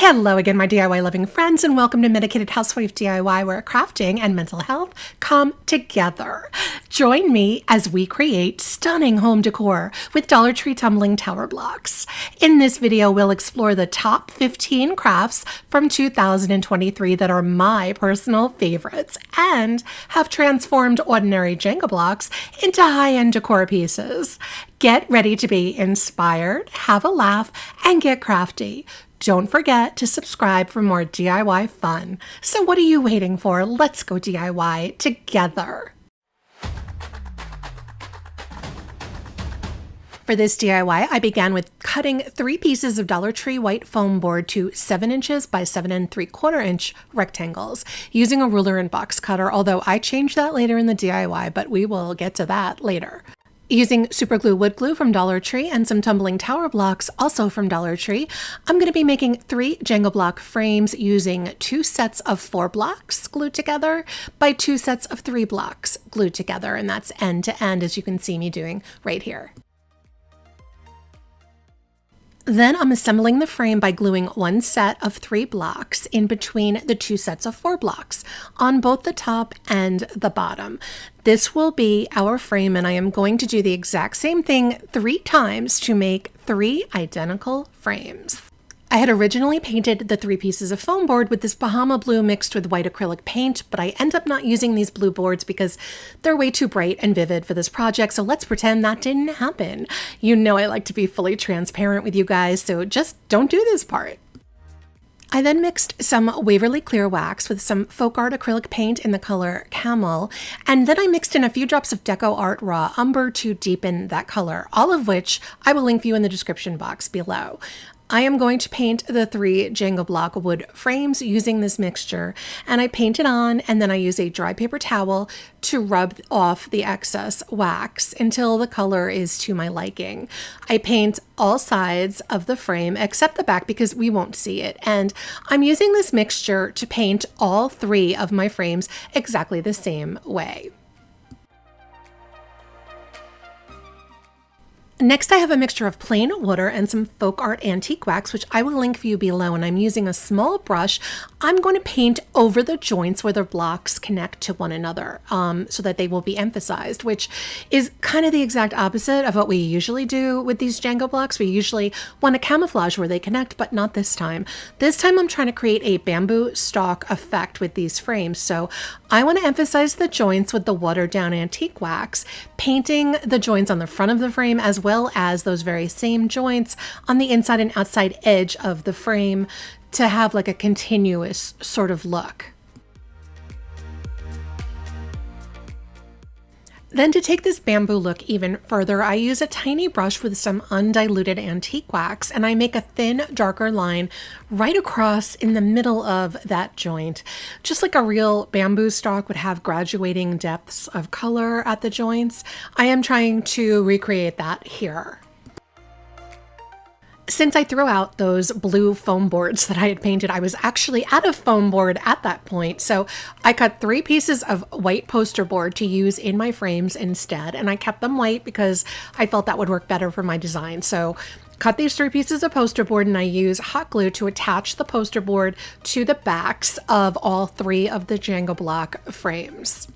Hello again, my DIY loving friends, and welcome to Medicated Housewife DIY, where crafting and mental health come together. Join me as we create stunning home decor with Dollar Tree tumbling tower blocks. In this video, we'll explore the top 15 crafts from 2023 that are my personal favorites and have transformed ordinary Jenga blocks into high-end decor pieces. Get ready to be inspired, have a laugh, and get crafty. Don't forget to subscribe for more DIY fun. So what are you waiting for? Let's go DIY together. For this DIY, I began with cutting 3 pieces of Dollar Tree white foam board to 7 inches by 7 3/4 inch rectangles using a ruler and box cutter, although I changed that later in the DIY, but we will get to that later. Using super glue wood glue from Dollar Tree and some tumbling tower blocks also from Dollar Tree, I'm going to be making 3 Jenga block frames using 2 sets of 4 blocks glued together by 2 sets of 3 blocks glued together, and that's end to end, as you can see me doing right here. Then I'm assembling the frame by gluing 1 set of 3 blocks in between the 2 sets of 4 blocks on both the top and the bottom. This will be our frame, and I am going to do the exact same thing 3 times to make 3 identical frames. I had originally painted the 3 pieces of foam board with this Bahama blue mixed with white acrylic paint, but I end up not using these blue boards because they're way too bright and vivid for this project, so let's pretend that didn't happen. You know I like to be fully transparent with you guys, so just don't do this part. I then mixed some Waverly clear wax with some folk art acrylic paint in the color Camel, and then I mixed in a few drops of Deco Art Raw Umber to deepen that color, all of which I will link for you in the description box below. I am going to paint the 3 Jenga block wood frames using this mixture, and I paint it on, and then I use a dry paper towel to rub off the excess wax until the color is to my liking. I paint all sides of the frame except the back because we won't see it, and I'm using this mixture to paint all 3 of my frames exactly the same way. Next, I have a mixture of plain water and some folk art antique wax, which I will link for you below, and I'm using a small brush. I'm going to paint over the joints where the blocks connect to one another so that they will be emphasized, which is kind of the exact opposite of what we usually do with these Jenga blocks. We usually want to camouflage where they connect, but not this time. This time I'm trying to create a bamboo stalk effect with these frames, so I want to emphasize the joints with the watered down antique wax, painting the joints on the front of the frame as well as those very same joints on the inside and outside edge of the frame to have like a continuous sort of look. Then to take this bamboo look even further, I use a tiny brush with some undiluted antique wax, and I make a thin, darker line right across in the middle of that joint. Just like a real bamboo stalk would have graduating depths of color at the joints, I am trying to recreate that here. Since I threw out those blue foam boards that I had painted, I was actually out of foam board at that point. So I cut 3 pieces of white poster board to use in my frames instead. And I kept them white because I felt that would work better for my design. So cut these 3 pieces of poster board, and I use hot glue to attach the poster board to the backs of all 3 of the Jenga block frames.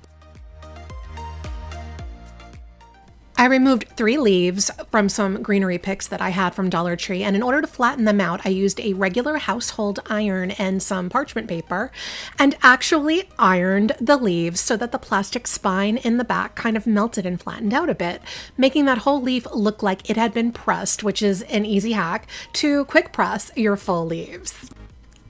I removed 3 leaves from some Greenery picks that I had from Dollar Tree, and in order to flatten them out, I used a regular household iron and some parchment paper and actually ironed the leaves so that the plastic spine in the back kind of melted and flattened out a bit, making that whole leaf look like it had been pressed, which is an easy hack to quick press your full leaves.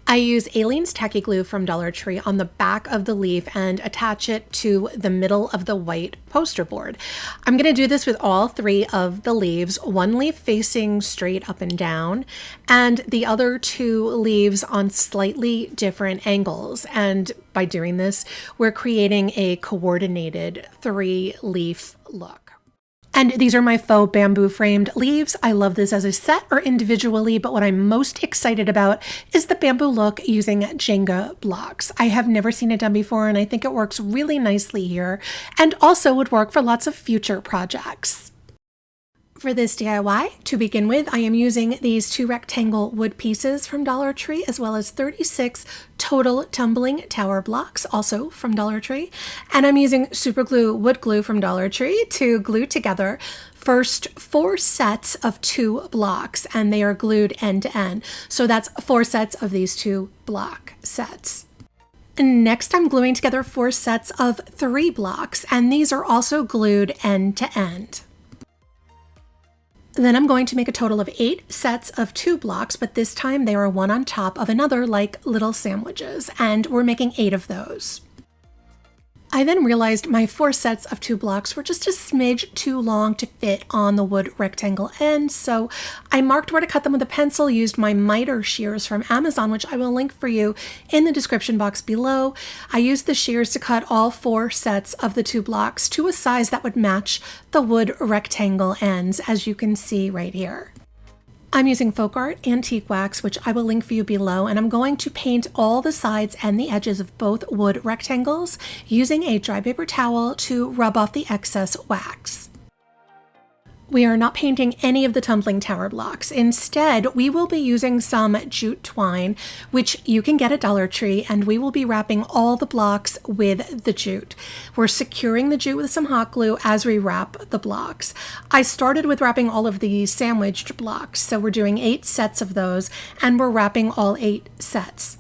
I use Ailenes Tacky glue from Dollar Tree on the back of the leaf and attach it to the middle of the white poster board. I'm going to do this with all 3 of the leaves, 1 leaf facing straight up and down, and the other 2 leaves on slightly different angles. And by doing this, we're creating a coordinated 3-leaf look. And these are my faux bamboo framed leaves. I love this as a set or individually, but what I'm most excited about is the bamboo look using Jenga blocks. I have never seen it done before, and I think it works really nicely here and also would work for lots of future projects. For this DIY, to begin with, I am using these 2 rectangle wood pieces from Dollar Tree, as well as 36 total tumbling tower blocks, also from Dollar Tree. And I'm using super glue, wood glue from Dollar Tree to glue together first 4 sets of 2 blocks, and they are glued end to end. So that's 4 sets of these 2 block sets. Next, I'm gluing together 4 sets of 3 blocks, and these are also glued end to end. Then I'm going to make a total of 8 sets of 2 blocks, but this time they are one on top of another like little sandwiches, and we're making 8 of those. I then realized my 4 sets of 2 blocks were just a smidge too long to fit on the wood rectangle end, so I marked where to cut them with a pencil, used my miter shears from Amazon, which I will link for you in the description box below. I used the shears to cut all 4 sets of the 2 blocks to a size that would match the wood rectangle ends, as you can see right here. I'm using Faux Art Antique Wax, which I will link for you below, and I'm going to paint all the sides and the edges of both wood rectangles using a dry paper towel to rub off the excess wax. We are not painting any of the tumbling tower blocks. Instead, we will be using some jute twine, which you can get at Dollar Tree, and we will be wrapping all the blocks with the jute. We're securing the jute with some hot glue as we wrap the blocks. I started with wrapping all of the sandwiched blocks, so we're doing 8 sets of those, and we're wrapping all 8 sets.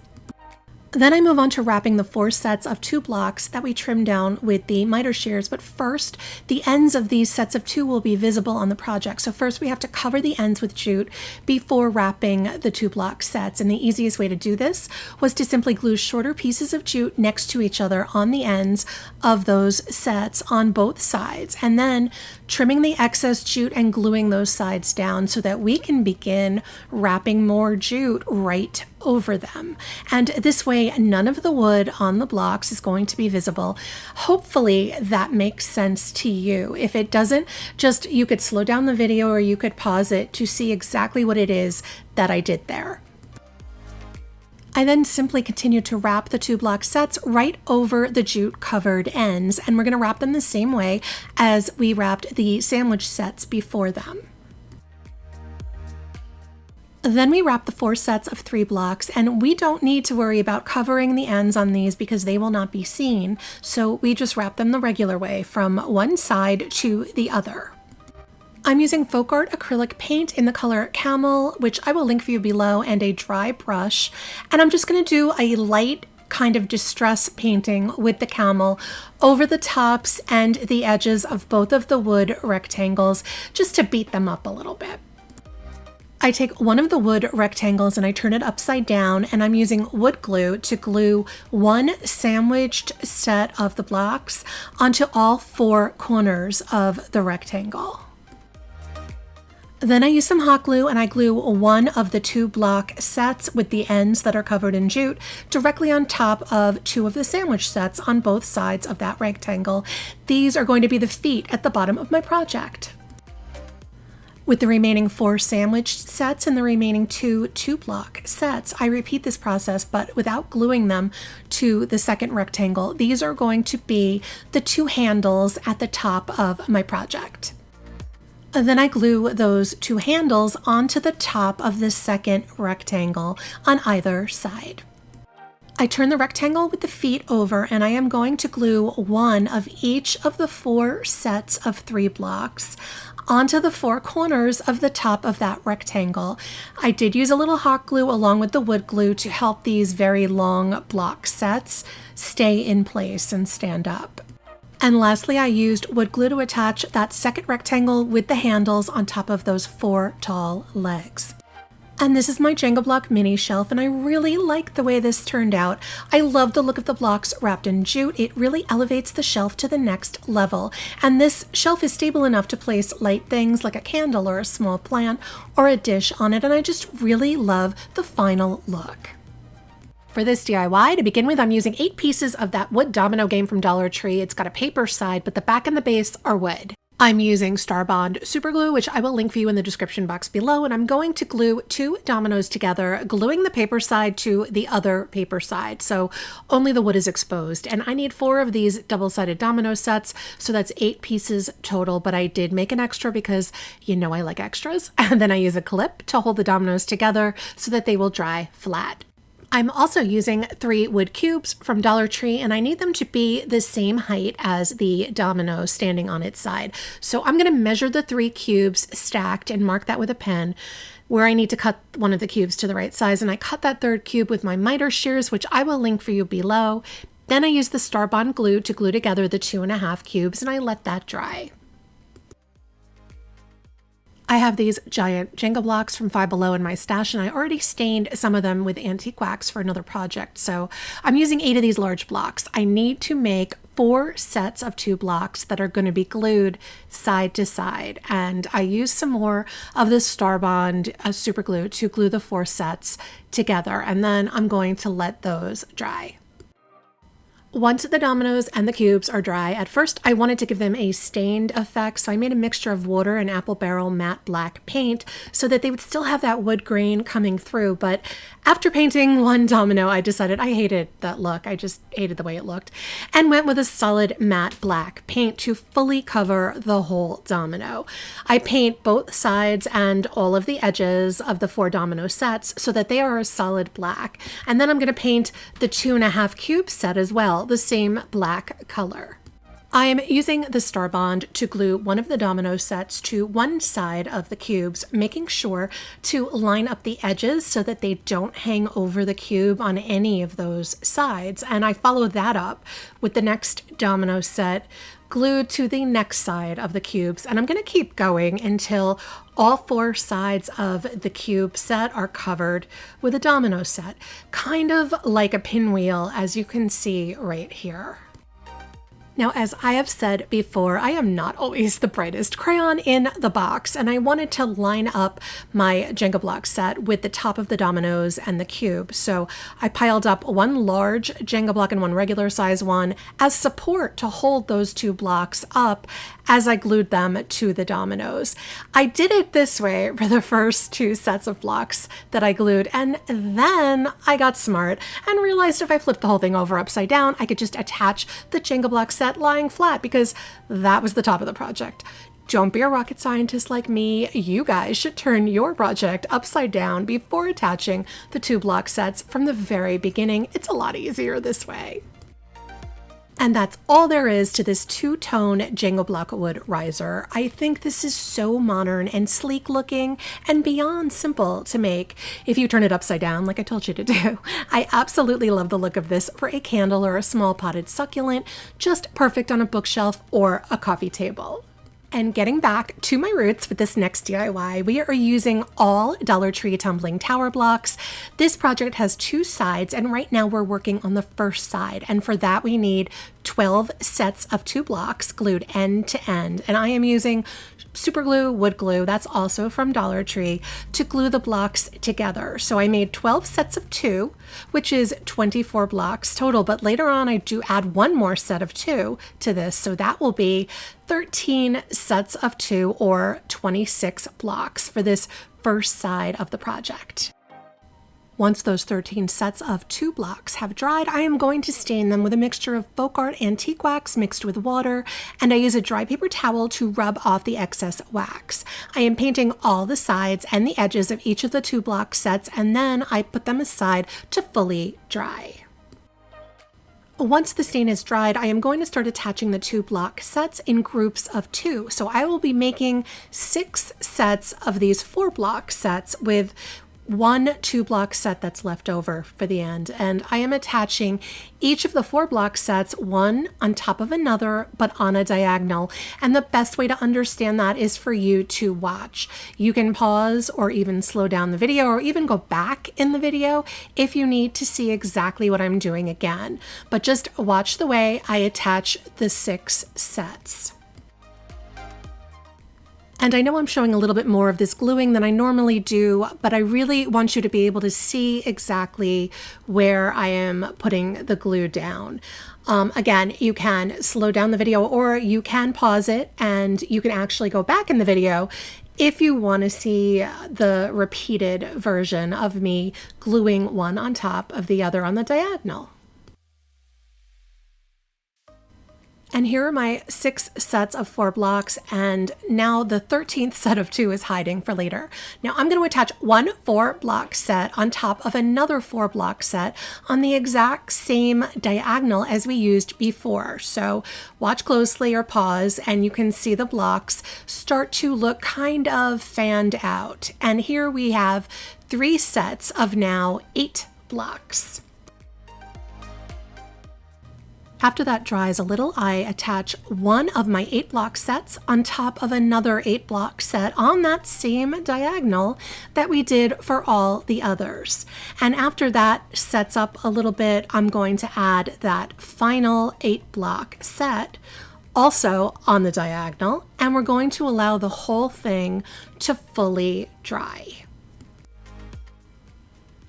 Then I move on to wrapping the 4 sets of 2 blocks that we trimmed down with the miter shears, but first, the ends of these sets of 2 will be visible on the project. So first we have to cover the ends with jute before wrapping the 2 block sets, and the easiest way to do this was to simply glue shorter pieces of jute next to each other on the ends of those sets on both sides, and then trimming the excess jute and gluing those sides down so that we can begin wrapping more jute right over them. And this way, none of the wood on the blocks is going to be visible. Hopefully that makes sense to you. If it doesn't, just you could slow down the video or you could pause it to see exactly what it is that I did there. I then simply continue to wrap the 2 block sets right over the jute covered ends, and we're going to wrap them the same way as we wrapped the sandwich sets before them. Then we wrap the 4 sets of 3 blocks, and we don't need to worry about covering the ends on these because they will not be seen, so we just wrap them the regular way from one side to the other. I'm using Faux Art acrylic paint in the color Camel, which I will link for you below, and a dry brush, and I'm just going to do a light kind of distress painting with the Camel over the tops and the edges of both of the wood rectangles just to beat them up a little bit. I take one of the wood rectangles and I turn it upside down, and I'm using wood glue to glue one sandwiched set of the blocks onto all 4 corners of the rectangle. Then I use some hot glue and I glue one of the 2 block sets with the ends that are covered in jute directly on top of 2 of the sandwich sets on both sides of that rectangle. These are going to be the feet at the bottom of my project. With the remaining 4 sandwich sets and the remaining 2 block sets, I repeat this process, but without gluing them to the second rectangle. These are going to be the 2 handles at the top of my project. And then I glue those 2 handles onto the top of the second rectangle on either side. I turn the rectangle with the feet over, and I am going to glue one of each of the 4 sets of 3 blocks onto the 4 corners of the top of that rectangle. I did use a little hot glue along with the wood glue to help these very long block sets stay in place and stand up. And lastly, I used wood glue to attach that second rectangle with the handles on top of those 4 tall legs. And this is my Jenga block mini shelf, and I really like the way this turned out. I love the look of the blocks wrapped in jute. It really elevates the shelf to the next level. And this shelf is stable enough to place light things like a candle or a small plant or a dish on it, and I just really love the final look. For this DIY, to begin with, I'm using 8 pieces of that wood domino game from Dollar Tree. It's got a paper side, but the back and the base are wood. I'm using Starbond super glue, which I will link for you in the description box below, and I'm going to glue 2 dominoes together, gluing the paper side to the other paper side, so only the wood is exposed. And I need 4 of these double-sided domino sets, so that's 8 pieces total, but I did make an extra because you know I like extras. And then I use a clip to hold the dominoes together so that they will dry flat. I'm also using 3 wood cubes from Dollar Tree, and I need them to be the same height as the domino standing on its side. So I'm going to measure the 3 cubes stacked and mark that with a pen where I need to cut one of the cubes to the right size. And I cut that 3rd cube with my miter shears, which I will link for you below. Then I use the Starbond glue to glue together the 2.5 cubes, and I let that dry. I have these giant Jenga blocks from Five Below in my stash, and I already stained some of them with antique wax for another project. So I'm using 8 of these large blocks. I need to make 4 sets of 2 blocks that are going to be glued side to side. And I use some more of this Starbond super glue to glue the 4 sets together. And then I'm going to let those dry. Once the dominoes and the cubes are dry, at first I wanted to give them a stained effect, so I made a mixture of water and apple barrel matte black paint so that they would still have that wood grain coming through. But after painting one domino, I decided I hated that look. I just hated the way it looked, and went with a solid matte black paint to fully cover the whole domino. I paint both sides and all of the edges of the 4 domino sets so that they are a solid black. And then I'm going to paint the 2.5 cube set as well, the same black color. I am using the Starbond to glue one of the domino sets to one side of the cubes, making sure to line up the edges so that they don't hang over the cube on any of those sides. And I follow that up with the next domino set glued to the next side of the cubes. And I'm going to keep going until all 4 sides of the cube set are covered with a domino set, kind of like a pinwheel, as you can see right here. Now, as I have said before, I am not always the brightest crayon in the box, and I wanted to line up my Jenga block set with the top of the dominoes and the cube. So I piled up 1 large Jenga block and 1 regular size one as support to hold those 2 blocks up as I glued them to the dominoes. I did it this way for the first 2 sets of blocks that I glued, and then I got smart and realized if I flipped the whole thing over upside down, I could just attach the Jenga block set lying flat, because that was the top of the project. Don't be a rocket scientist like me. You guys should turn your project upside down before attaching the 2 block sets from the very beginning. It's a lot easier this way. And that's all there is to this 2-tone Jenga block wood riser. I think this is so modern and sleek looking and beyond simple to make if you turn it upside down like I told you to do. I absolutely love the look of this for a candle or a small potted succulent, just perfect on a bookshelf or a coffee table. And getting back to my roots with this next DIY, we are using all Dollar Tree tumbling tower blocks. This project has 2 sides, and right now we're working on the first side. And for that, we need 12 sets of 2 blocks glued end to end. And I am using super glue, wood glue, that's also from Dollar Tree, to glue the blocks together. So I made 12 sets of 2, which is 24 blocks total. But later on, I do add 1 more set of 2 to this. So that will be 13 sets of 2, or 26 blocks for this first side of the project. Once those 13 sets of 2 blocks have dried, I am going to stain them with a mixture of Faux art antique wax mixed with water, and I use a dry paper towel to rub off the excess wax. I am painting all the sides and the edges of each of the 2 block sets, and then I put them aside to fully dry. Once the stain is dried, I am going to start attaching the 2 block sets in groups of 2. So I will be making 6 sets of these 4 block sets with 1 2-block set that's left over for the end. And I am attaching each of the 4 block sets one on top of another, but on a diagonal. And the best way to understand that is for you to watch. You can pause or even slow down the video, or even go back in the video if you need to see exactly what I'm doing again. But just watch the way I attach the 6 sets. And I know I'm showing a little bit more of this gluing than I normally do, but I really want you to be able to see exactly where I am putting the glue down. Again, you can slow down the video or you can pause it and you can actually go back in the video if you want to see the repeated version of me gluing one on top of the other on the diagonal. And here are my 6 sets of 4 blocks, and now the 13th set of 2 is hiding for later. Now I'm going to attach one 4-block set on top of another 4-block set on the exact same diagonal as we used before. So watch closely or pause and you can see the blocks start to look kind of fanned out. And here we have 3 sets of now 8 blocks. After that dries a little, I attach one of my 8-block sets on top of another 8-block set on that same diagonal that we did for all the others. And after that sets up a little bit, I'm going to add that final 8-block set also on the diagonal, and we're going to allow the whole thing to fully dry.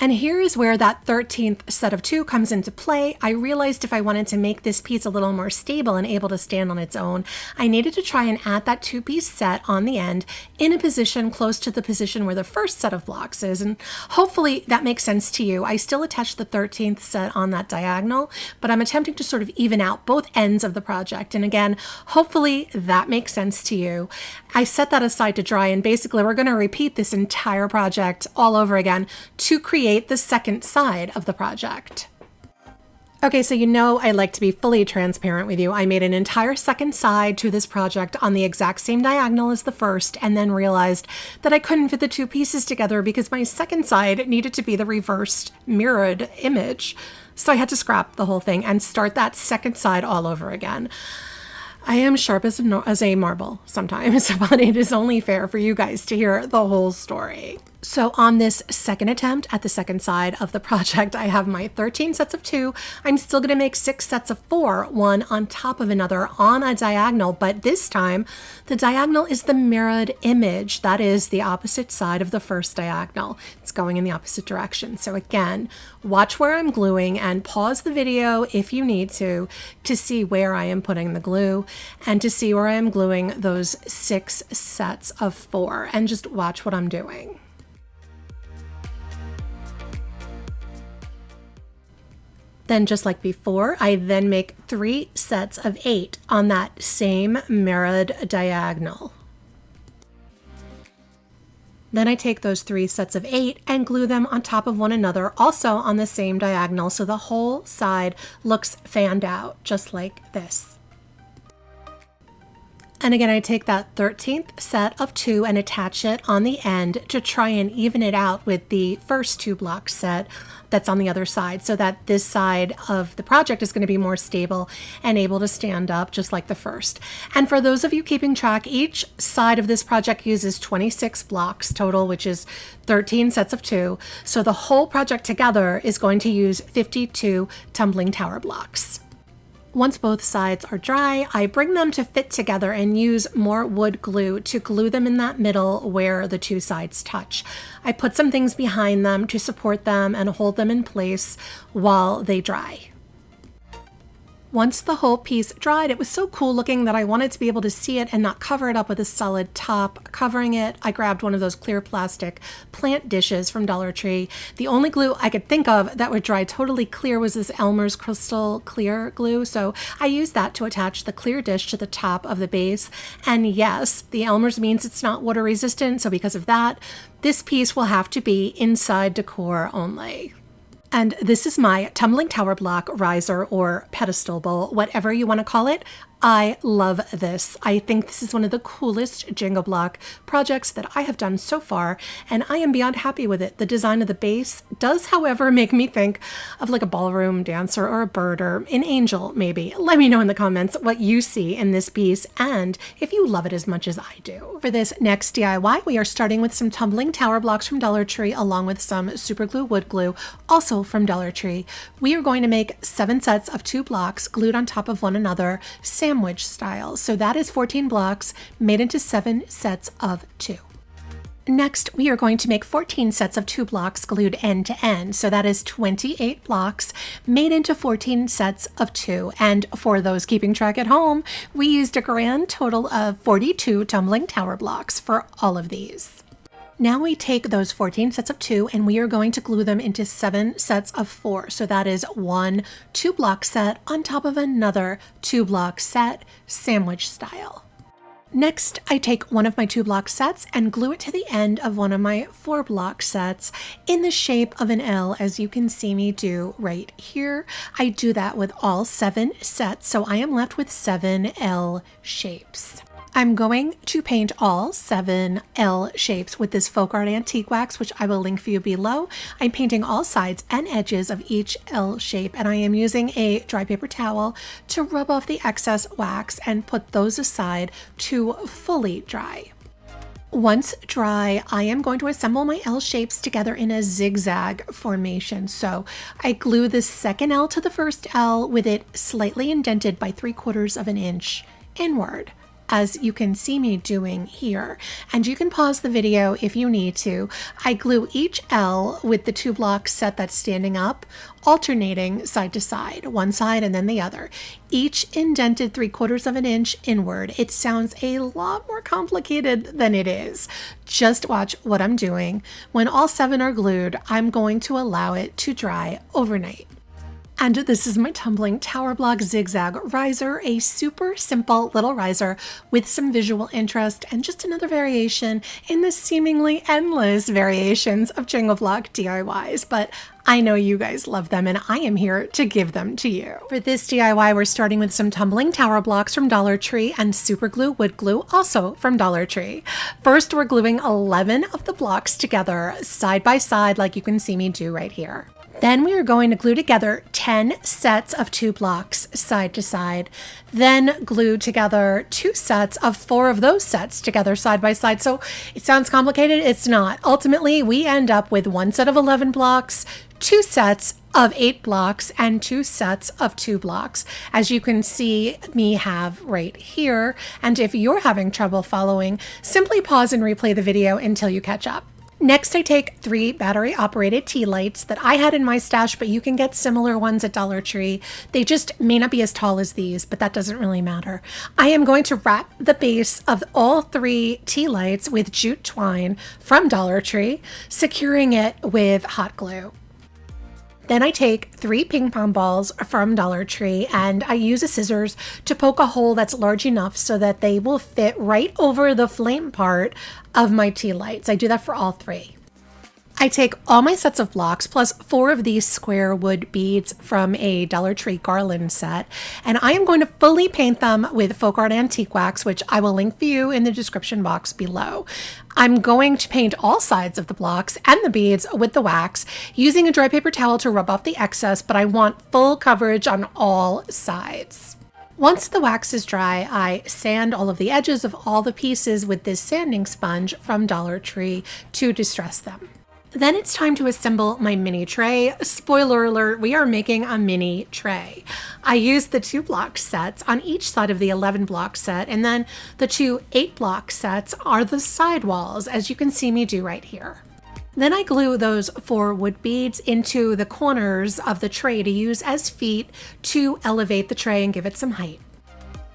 And here is where that 13th set of 2 comes into play. I realized if I wanted to make this piece a little more stable and able to stand on its own, I needed to try and add that 2-piece set on the end in a position close to the position where the first set of blocks is. And hopefully that makes sense to you. I still attach the 13th set on that diagonal, but I'm attempting to sort of even out both ends of the project. And again, hopefully that makes sense to you. I set that aside to dry, and basically we're going to repeat this entire project all over again to create the second side of the project. Okay, so you know I like to be fully transparent with you. I made an entire second side to this project on the exact same diagonal as the first, and then realized that I couldn't fit the 2 pieces together because my second side needed to be the reversed mirrored image. So I had to scrap the whole thing and start that second side all over again. I am sharp as a marble sometimes, but it is only fair for you guys to hear the whole story. So on this second attempt at the second side of the project, I have my 13 sets of 2. I'm still going to make 6 sets of 4, one on top of another on a diagonal, but this time the diagonal is the mirrored image. That is the opposite side of the first diagonal. It's going in the opposite direction. So again, watch where I'm gluing and pause the video if you need to see where I am putting the glue and to see where I am gluing those 6 sets of 4, and just watch what I'm doing. Then just like before, I then make 3 sets of 8 on that same mirrored diagonal. Then I take those 3 sets of 8 and glue them on top of one another, also on the same diagonal, so the whole side looks fanned out, just like this. And again, I take that 13th set of 2 and attach it on the end to try and even it out with the first 2-block set that's on the other side, so that this side of the project is going to be more stable and able to stand up just like the first. And for those of you keeping track, each side of this project uses 26 blocks total, which is 13 sets of 2. So the whole project together is going to use 52 tumbling tower blocks. Once both sides are dry, I bring them to fit together and use more wood glue to glue them in that middle where the 2 sides touch. I put some things behind them to support them and hold them in place while they dry. Once the whole piece dried, it was so cool looking that I wanted to be able to see it and not cover it up with a solid top covering it. I grabbed one of those clear plastic plant dishes from Dollar Tree. The only glue I could think of that would dry totally clear was this Elmer's Crystal Clear glue, so I used that to attach the clear dish to the top of the base. And yes, the Elmer's means it's not water resistant, so because of that, this piece will have to be inside decor only. And this is my tumbling tower block riser or pedestal bowl, whatever you want to call it. I love this. I think this is one of the coolest Jenga block projects that I have done so far, and I am beyond happy with it. The design of the base does, however, make me think of like a ballroom dancer or a bird or an angel, maybe. Let me know in the comments what you see in this piece and if you love it as much as I do. For this next DIY, we are starting with some tumbling tower blocks from Dollar Tree along with some super glue wood glue, also from Dollar Tree. We are going to make 7 sets of 2 blocks glued on top of one another, same sandwich style. So that is 14 blocks made into 7 sets of 2. Next, we are going to make 14 sets of 2 blocks glued end to end. So that is 28 blocks made into 14 sets of 2. And for those keeping track at home, we used a grand total of 42 tumbling tower blocks for all of these. Now we take those 14 sets of 2 and we are going to glue them into 7 sets of 4. So that is one 2-block set on top of another 2-block set, sandwich style. Next, I take one of my 2-block sets and glue it to the end of one of my 4-block sets in the shape of an L, as you can see me do right here. I do that with all 7 sets, so I am left with 7 L shapes. I'm going to paint all 7 L shapes with this Faux antique wax, which I will link for you below. I'm painting all sides and edges of each L shape, and I am using a dry paper towel to rub off the excess wax and put those aside to fully dry. Once dry, I am going to assemble my L shapes together in a zigzag formation. So I glue the second L to the first L with it slightly indented by 3/4 of an inch inward, as you can see me doing here. And you can pause the video if you need to. I glue each L with the 2-block set that's standing up, alternating side to side, one side and then the other, each indented 3/4 of an inch inward. It sounds a lot more complicated than it is. Just watch what I'm doing. When all 7 are glued, I'm going to allow it to dry overnight. And this is my tumbling tower block zigzag riser, a super simple little riser with some visual interest and just another variation in the seemingly endless variations of Jenga block DIYs. But I know you guys love them and I am here to give them to you. For this DIY, we're starting with some tumbling tower blocks from Dollar Tree and super glue wood glue, also from Dollar Tree. First, we're gluing 11 of the blocks together side by side, like you can see me do right here. Then we are going to glue together 10 sets of 2 blocks side to side, then glue together 2 sets of 4 of those sets together side by side. So it sounds complicated, it's not. Ultimately, we end up with 1 set of 11 blocks, 2 sets of 8 blocks, and 2 sets of 2 blocks, as you can see me have right here. And if you're having trouble following, simply pause and replay the video until you catch up. Next, I take 3 battery-operated tea lights that I had in my stash, but you can get similar ones at Dollar Tree. They just may not be as tall as these, but that doesn't really matter. I am going to wrap the base of all 3 tea lights with jute twine from Dollar Tree, securing it with hot glue. Then I take 3 ping pong balls from Dollar Tree and I use a scissors to poke a hole that's large enough so that they will fit right over the flame part of my tea lights. I do that for all 3. I take all my sets of blocks plus 4 of these square wood beads from a Dollar Tree Garland set, and I am going to fully paint them with Faux antique wax, which I will link for you in the description box below. I'm going to paint all sides of the blocks and the beads with the wax, using a dry paper towel to rub off the excess, but I want full coverage on all sides. Once the wax is dry, I sand all of the edges of all the pieces with this sanding sponge from Dollar Tree to distress them. Then it's time to assemble my mini tray. Spoiler alert, we are making a mini tray. I used the 2-block sets on each side of the 11-block set, and then the 2 8-block sets are the side walls, as you can see me do right here. Then I glue those 4 wood beads into the corners of the tray to use as feet to elevate the tray and give it some height.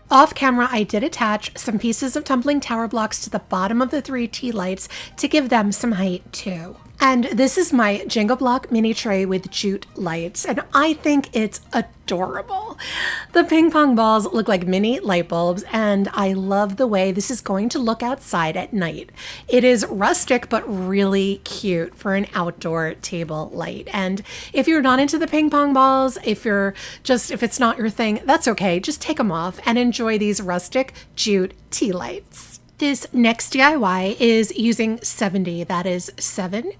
Off camera, I did attach some pieces of tumbling tower blocks to the bottom of the 3 tea lights to give them some height too. And this is my Jenga block mini tray with jute lights, and I think it's adorable. The ping pong balls look like mini light bulbs, and I love the way this is going to look outside at night. It is rustic, but really cute for an outdoor table light. And if you're not into the ping pong balls, if it's not your thing, that's okay. Just take them off and enjoy these rustic jute tea lights. This next DIY is using 70, that is 70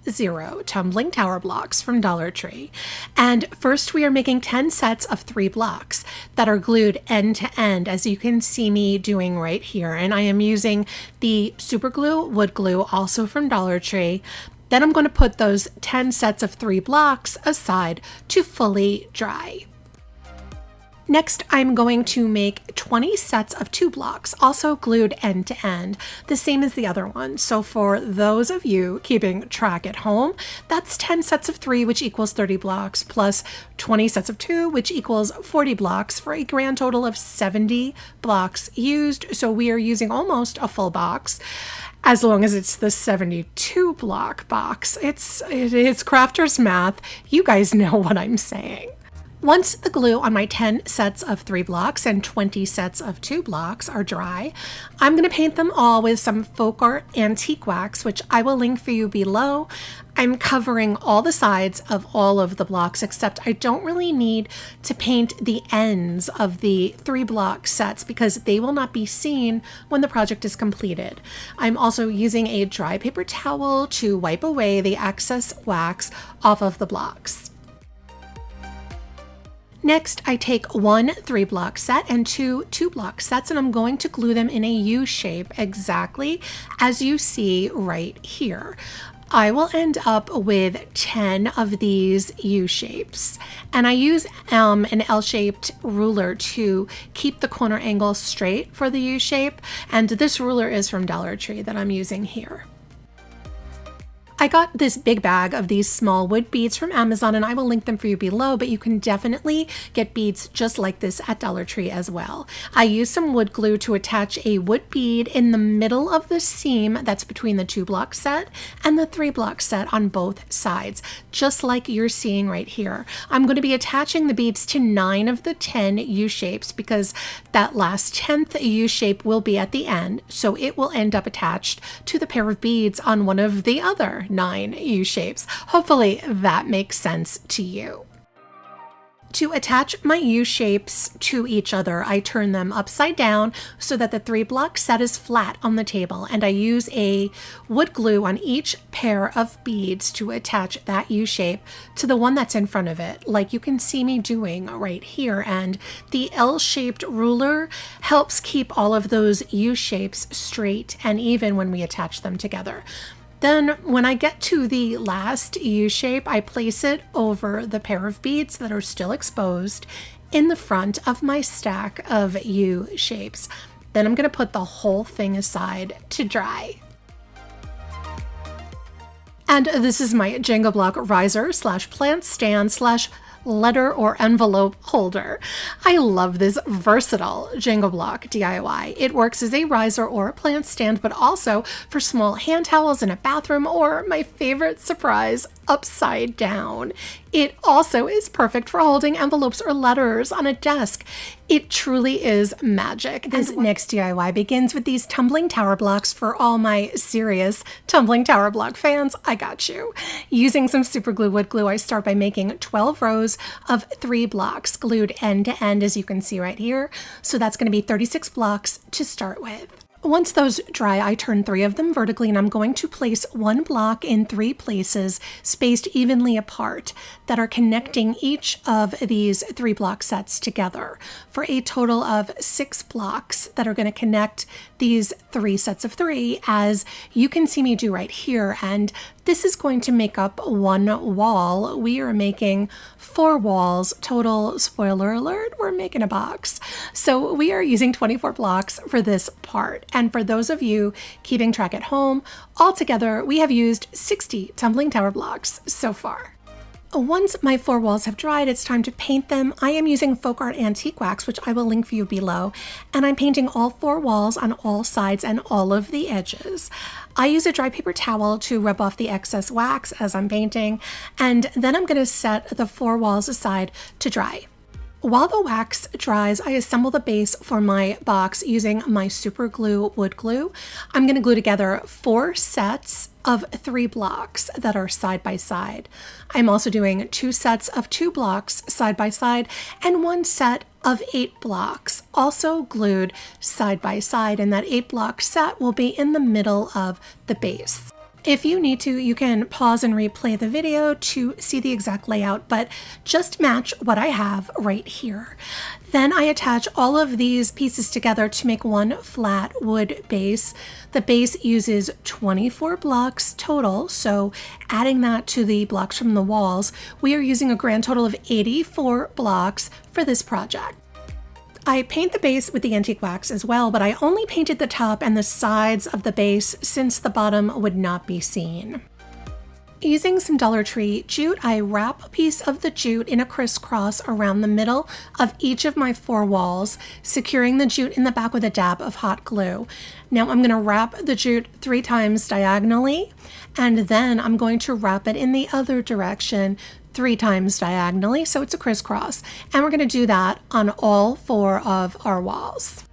tumbling tower blocks from Dollar Tree. And first we are making 10 sets of 3 blocks that are glued end to end, as you can see me doing right here. And I am using the super glue wood glue, also from Dollar Tree. Then I'm going to put those 10 sets of 3 blocks aside to fully dry. Next, I'm going to make 20 sets of 2 blocks, also glued end to end, the same as the other one. So for those of you keeping track at home, that's 10 sets of 3, which equals 30 blocks, plus 20 sets of 2, which equals 40 blocks, for a grand total of 70 blocks used. So we are using almost a full box, as long as it's the 72 block box. It's crafter's math. You guys know what I'm saying. Once the glue on my 10 sets of 3 blocks and 20 sets of 2 blocks are dry, I'm going to paint them all with some Faux antique wax, which I will link for you below. I'm covering all the sides of all of the blocks, except I don't really need to paint the ends of the 3 block sets because they will not be seen when the project is completed. I'm also using a dry paper towel to wipe away the excess wax off of the blocks. Next, I take one 3-block set and two 2-block sets, and I'm going to glue them in a U shape exactly as you see right here. I will end up with 10 of these U shapes, and I use an L-shaped ruler to keep the corner angle straight for the U shape, and this ruler is from Dollar Tree that I'm using here. I got this big bag of these small wood beads from Amazon, and I will link them for you below, but you can definitely get beads just like this at Dollar Tree as well. I used some wood glue to attach a wood bead in the middle of the seam that's between the 2-block set and the 3-block set on both sides, just like you're seeing right here. I'm going to be attaching the beads to 9 of the 10 U shapes because that last 10th U shape will be at the end, so it will end up attached to the pair of beads on one of the other 9 U shapes. Hopefully that makes sense to you. To attach my U shapes to each other, I turn them upside down so that the 3-block set is flat on the table, and I use a wood glue on each pair of beads to attach that U shape to the one that's in front of it, like you can see me doing right here. And the L-shaped ruler helps keep all of those U shapes straight and even when we attach them together. Then when I get to the last U shape, I place it over the pair of beads that are still exposed in the front of my stack of U shapes. Then I'm going to put the whole thing aside to dry. And this is my Jenga block riser / plant stand / letter or envelope holder. I love this versatile Jenga block DIY. It works as a riser or a plant stand, but also for small hand towels in a bathroom, or my favorite surprise, upside down. It also is perfect for holding envelopes or letters on a desk. It truly is magic. This next DIY begins with these tumbling tower blocks. For all my serious tumbling tower block fans, I got you. Using some super glue wood glue, I start by making 12 rows of 3 blocks glued end to end, as you can see right here. So that's going to be 36 blocks to start with. Once those dry, I turn 3 of them vertically, and I'm going to place 1 block in 3 places spaced evenly apart that are connecting each of these 3-block sets together for a total of 6 blocks that are going to connect these 3 sets of 3, as you can see me do right here. And this is going to make up 1 wall. We are making 4 walls total. Spoiler alert, we're making a box. So we are using 24 blocks for this part. And for those of you keeping track at home, altogether we have used 60 tumbling tower blocks so far. Once my 4 walls have dried, it's time to paint them. I am using Faux antique wax, which I will link for you below, and I'm painting all 4 walls on all sides and all of the edges. I use a dry paper towel to rub off the excess wax as I'm painting, and then I'm going to set the 4 walls aside to dry. While the wax dries, I assemble the base for my box using my super glue wood glue. I'm going to glue together 4 sets of 3 blocks that are side by side. I'm also doing 2 sets of 2 blocks side by side and 1 set of 8 blocks also glued side by side, and that 8-block set will be in the middle of the base. If you need to, you can pause and replay the video to see the exact layout, but just match what I have right here. Then I attach all of these pieces together to make 1 flat wood base. The base uses 24 blocks total, so adding that to the blocks from the walls, we are using a grand total of 84 blocks for this project. I paint the base with the antique wax as well, but I only painted the top and the sides of the base since the bottom would not be seen. Using some Dollar Tree jute, I wrap a piece of the jute in a crisscross around the middle of each of my 4 walls, securing the jute in the back with a dab of hot glue. Now I'm going to wrap the jute 3 times diagonally, and then I'm going to wrap it in the other direction 3 times diagonally, so it's a crisscross. And we're going to do that on all 4 of our walls.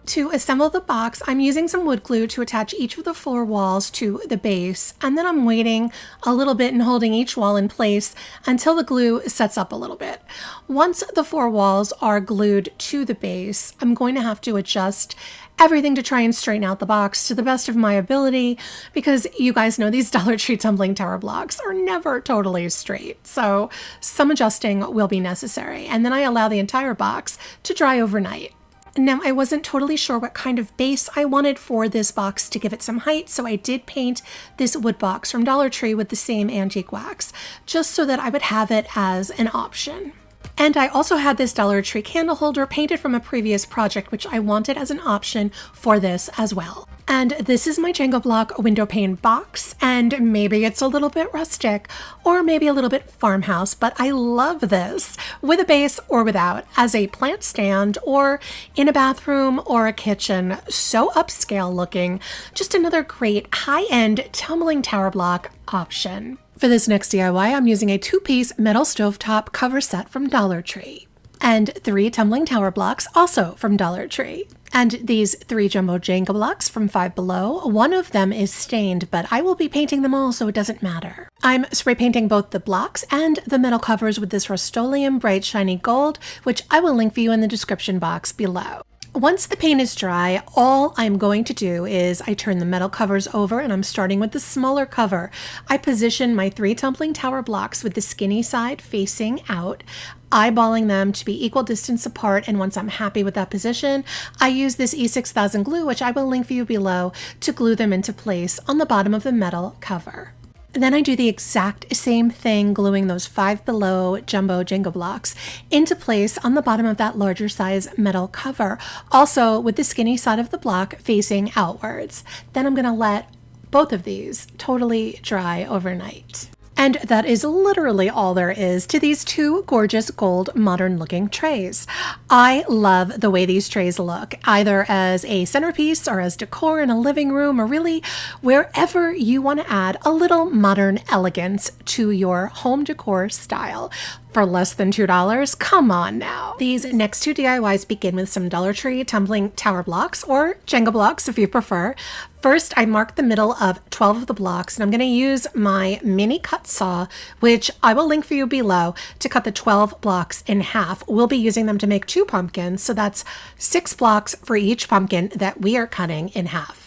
To assemble the box, I'm using some wood glue to attach each of the 4 walls to the base, and then I'm waiting a little bit and holding each wall in place until the glue sets up a little bit. Once the 4 walls are glued to the base, I'm going to have to adjust everything to try and straighten out the box to the best of my ability, because you guys know these Dollar Tree tumbling tower blocks are never totally straight. So some adjusting will be necessary, and then I allow the entire box to dry overnight. Now, I wasn't totally sure what kind of base I wanted for this box to give it some height, so I did paint this wood box from Dollar Tree with the same antique wax, just so that I would have it as an option. And I also had this Dollar Tree candle holder painted from a previous project, which I wanted as an option for this as well. And this is my Jenga block window pane box, and maybe it's a little bit rustic or maybe a little bit farmhouse, but I love this with a base or without, as a plant stand or in a bathroom or a kitchen. So upscale looking, just another great high-end tumbling tower block option. For this next DIY, I'm using a 2-piece metal stovetop cover set from Dollar Tree and 3 tumbling tower blocks also from Dollar Tree. And these 3 jumbo Jenga blocks from Five Below. One of them is stained, but I will be painting them all, so it doesn't matter. I'm spray painting both the blocks and the metal covers with this Rust-Oleum bright shiny gold, which I will link for you in the description box below. Once the paint is dry, all I'm going to do is I turn the metal covers over, and I'm starting with the smaller cover. I position my 3 tumbling tower blocks with the skinny side facing out, eyeballing them to be equal distance apart, and once I'm happy with that position, I use this E6000 glue, which I will link for you below, to glue them into place on the bottom of the metal cover. Then I do the exact same thing, gluing those Five Below jumbo Jenga blocks into place on the bottom of that larger size metal cover, also with the skinny side of the block facing outwards. Then I'm going to let both of these totally dry overnight. And that is literally all there is to these 2 gorgeous gold modern looking trays. I love the way these trays look, either as a centerpiece or as decor in a living room, or really wherever you want to add a little modern elegance to your home decor style. For less than $2, come on now. These next 2 DIYs begin with some Dollar Tree tumbling tower blocks, or Jenga blocks if you prefer. First, I mark the middle of 12 of the blocks, and I'm going to use my mini cut saw, which I will link for you below, to cut the 12 blocks in half. We'll be using them to make 2 pumpkins, so that's 6 blocks for each pumpkin that we are cutting in half.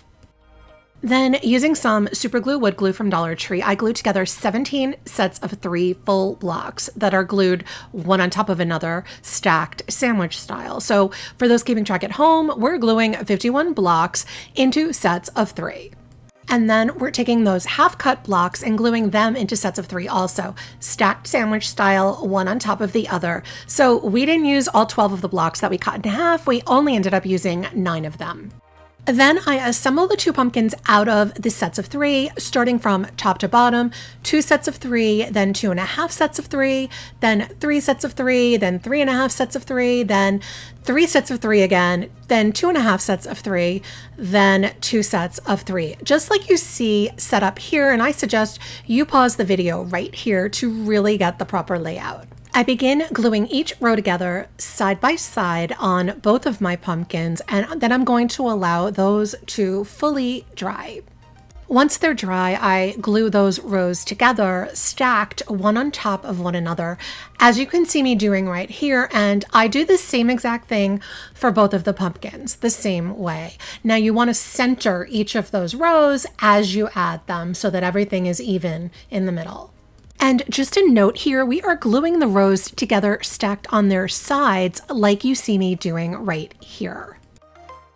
Then, using some super glue wood glue from Dollar Tree, I glued together 17 sets of 3 full blocks that are glued one on top of another, stacked sandwich style. So for those keeping track at home, we're gluing 51 blocks into sets of 3. And then we're taking those half-cut blocks and gluing them into sets of 3 also, stacked sandwich style, one on top of the other. So we didn't use all 12 of the blocks that we cut in half, we only ended up using 9 of them. Then I assemble the 2 pumpkins out of the sets of 3, starting from top to bottom, 2 sets of 3, then 2.5 sets of 3, then 3 sets of 3, then 3.5 sets of 3, then 3 sets of 3 again, then 2.5 sets of 3, then 2 sets of 3. Just like you see set up here, and I suggest you pause the video right here to really get the proper layout. I begin gluing each row together side by side on both of my pumpkins, and then I'm going to allow those to fully dry. Once they're dry, I glue those rows together, stacked one on top of one another, as you can see me doing right here, and I do the same exact thing for both of the pumpkins, the same way. Now you want to center each of those rows as you add them so that everything is even in the middle. And just a note here, we are gluing the rows together stacked on their sides like you see me doing right here.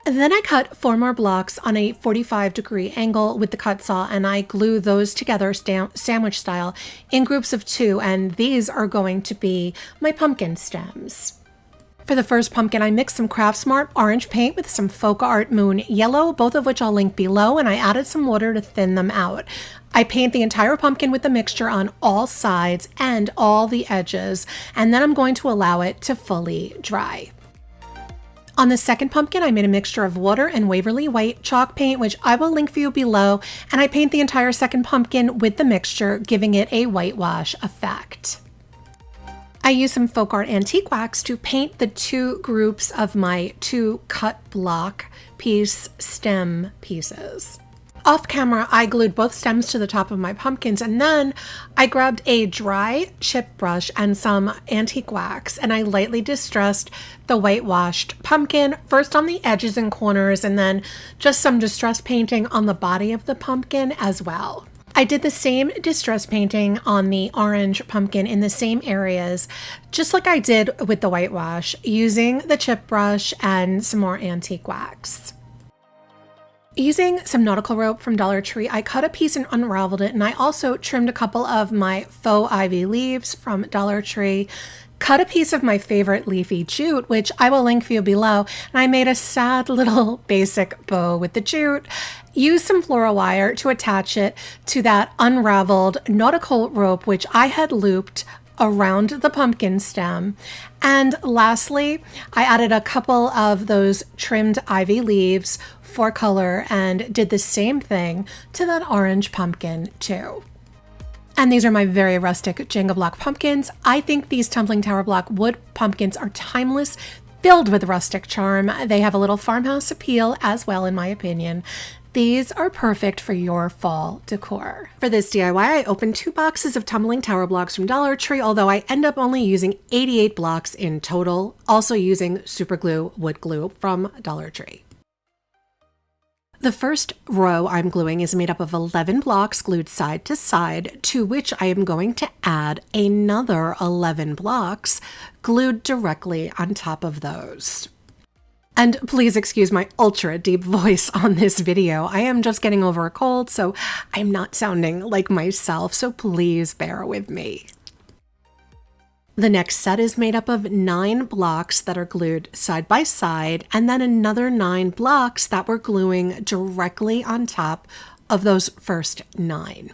Then I cut 4 more blocks on a 45-degree angle with the cut saw, and I glue those together sandwich style in groups of 2, and these are going to be my pumpkin stems. For the first pumpkin, I mixed some Craft Smart orange paint with some Faux Art Moon yellow, both of which I'll link below, and I added some water to thin them out. I paint the entire pumpkin with the mixture on all sides and all the edges, and then I'm going to allow it to fully dry. On the second pumpkin, I made a mixture of water and Waverly White chalk paint, which I will link for you below, and I paint the entire second pumpkin with the mixture, giving it a whitewash effect. I used some Folk Art Antique Wax to paint the two groups of my two cut block piece stem pieces. Off camera, I glued both stems to the top of my pumpkins, and then I grabbed a dry chip brush and some antique wax, and I lightly distressed the whitewashed pumpkin, first on the edges and corners, and then just some distress painting on the body of the pumpkin as well. I did the same distress painting on the orange pumpkin in the same areas, just like I did with the whitewash, using the chip brush and some more antique wax. Using some nautical rope from Dollar Tree, I cut a piece and unraveled it, and I also trimmed a couple of my faux ivy leaves from Dollar Tree, cut a piece of my favorite leafy jute, which I will link for you below, and I made a sad little basic bow with the jute, used some floral wire to attach it to that unraveled nautical rope, which I had looped around the pumpkin stem. And lastly, I added a couple of those trimmed ivy leaves for color and did the same thing to that orange pumpkin too. And these are my very rustic Jenga block pumpkins. I think these tumbling tower block wood pumpkins are timeless, filled with rustic charm. They have a little farmhouse appeal as well, in my opinion. These are perfect for your fall decor. For this DIY, I opened 2 boxes of tumbling tower blocks from Dollar Tree, although I end up only using 88 blocks in total, also using super glue wood glue from Dollar Tree. The first row I'm gluing is made up of 11 blocks glued side to side, to which I am going to add another 11 blocks glued directly on top of those. And please excuse my ultra deep voice on this video. I am just getting over a cold, so I'm not sounding like myself, so please bear with me. The next set is made up of 9 blocks that are glued side by side, and then another 9 blocks that we're gluing directly on top of those first 9.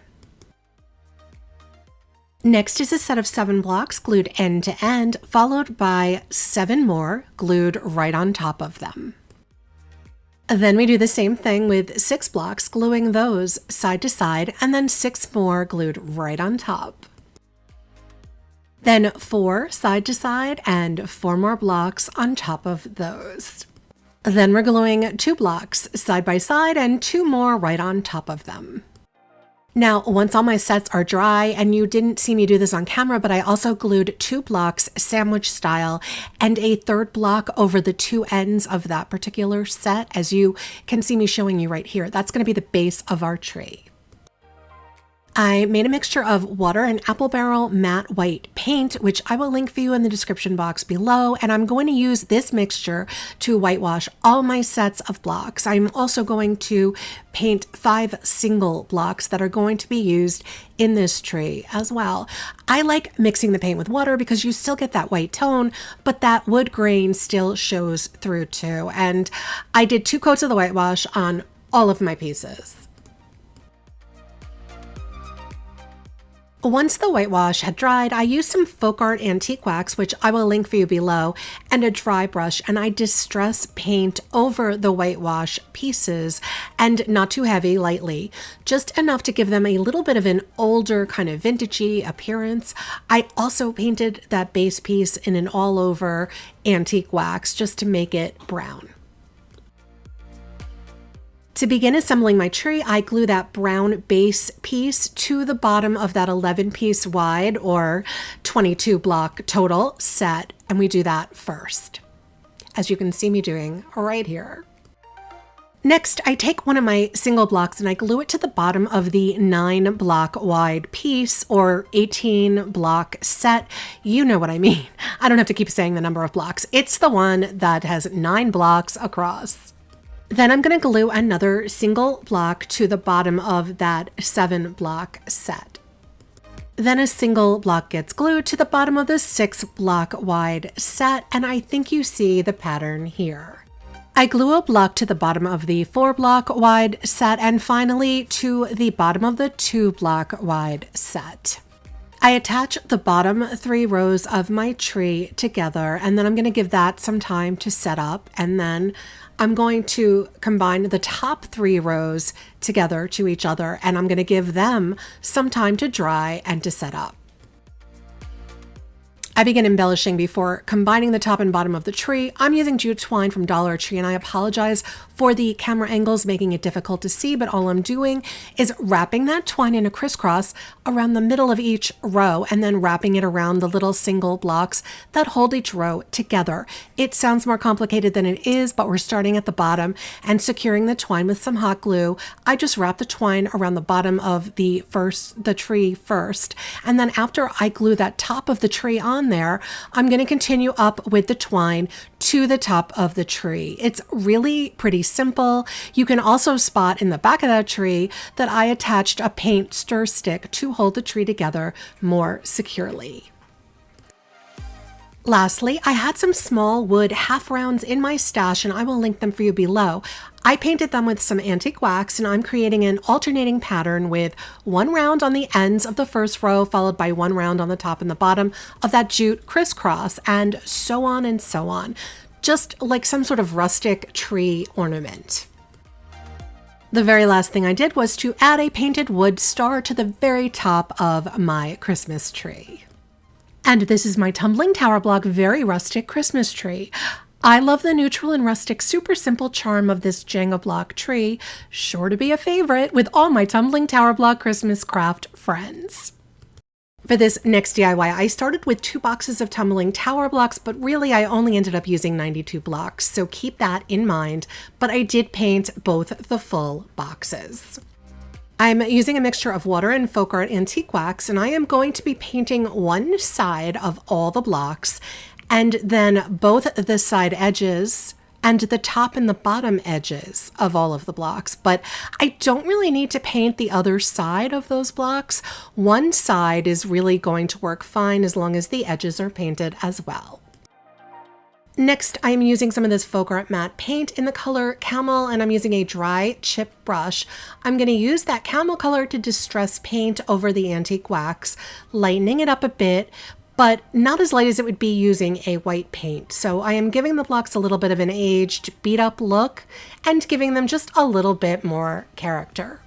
Next is a set of 7 blocks glued end to end, followed by 7 more glued right on top of them. Then we do the same thing with 6 blocks, gluing those side to side, and then 6 more glued right on top. Then 4 side to side and 4 more blocks on top of those. Then we're gluing 2 blocks side by side and 2 more right on top of them. Now, once all my sets are dry, and you didn't see me do this on camera, but I also glued 2 blocks sandwich style and a 3rd block over the 2 ends of that particular set, as you can see me showing you right here. That's going to be the base of our tree. I made a mixture of water and apple barrel matte white paint, which I will link for you in the description box below, and I'm going to use this mixture to whitewash all my sets of blocks. I'm also going to paint 5 single blocks that are going to be used in this tree as well. I like mixing the paint with water because you still get that white tone, but that wood grain still shows through too. And I did 2 coats of the whitewash on all of my pieces. Once the whitewash had dried, I used some Folk Art Antique Wax, which I will link for you below, and a dry brush, and I distress paint over the whitewash pieces, and not too heavy, lightly, just enough to give them a little bit of an older kind of vintagey appearance. I also painted that base piece in an all-over antique wax just to make it brown. To begin assembling my tree, I glue that brown base piece to the bottom of that 11-piece wide or 22 block total set, and we do that first, as you can see me doing right here. Next, I take one of my single blocks and I glue it to the bottom of the 9 block wide piece or 18 block set. You know what I mean. I don't have to keep saying the number of blocks. It's the one that has 9 blocks across. Then I'm going to glue another single block to the bottom of that 7 block set. Then a single block gets glued to the bottom of the 6-block wide set, and I think you see the pattern here. I glue a block to the bottom of the 4-block wide set and finally to the bottom of the 2-block wide set. I attach the bottom 3 rows of my tree together, and then I'm going to give that some time to set up, and then I'm going to combine the top 3 rows together to each other, and I'm going to give them some time to dry and to set up. I begin embellishing before combining the top and bottom of the tree. I'm using Jute twine from Dollar Tree, and I apologize for the camera angles making it difficult to see, but all I'm doing is wrapping that twine in a crisscross around the middle of each row and then wrapping it around the little single blocks that hold each row together. It sounds more complicated than it is, but we're starting at the bottom and securing the twine with some hot glue. I just wrap the twine around the bottom of the tree first, and then after I glue that top of the tree on there, I'm going to continue up with the twine to the top of the tree. It's really pretty simple. You can also spot in the back of that tree that I attached a paint stir stick to hold the tree together more securely. Lastly, I had some small wood half rounds in my stash, and I will link them for you below. I painted them with some antique wax, and I'm creating an alternating pattern with 1 round on the ends of the first row, followed by 1 round on the top and the bottom of that jute crisscross, and so on and so on. Just like some sort of rustic tree ornament. The very last thing I did was to add a painted wood star to the very top of my Christmas tree. And this is my tumbling tower block very rustic Christmas tree. I love the neutral and rustic super simple charm of this Jenga block tree, sure to be a favorite with all my tumbling tower block Christmas craft friends. For this next DIY, I started with 2 boxes of tumbling tower blocks, but really I only ended up using 92 blocks, so keep that in mind, but I did paint both the full boxes. I'm using a mixture of water and Faux antique wax, and I am going to be painting one side of all the blocks, and then both the side edges and the top and the bottom edges of all of the blocks. But I don't really need to paint the other side of those blocks. One side is really going to work fine as long as the edges are painted as well. Next, I'm using some of this Faux matte paint in the color Camel, and I'm using a dry chip brush. I'm going to use that camel color to distress paint over the antique wax, lightening it up a bit, but not as light as it would be using a white paint. So I am giving the blocks a little bit of an aged, beat up look and giving them just a little bit more character.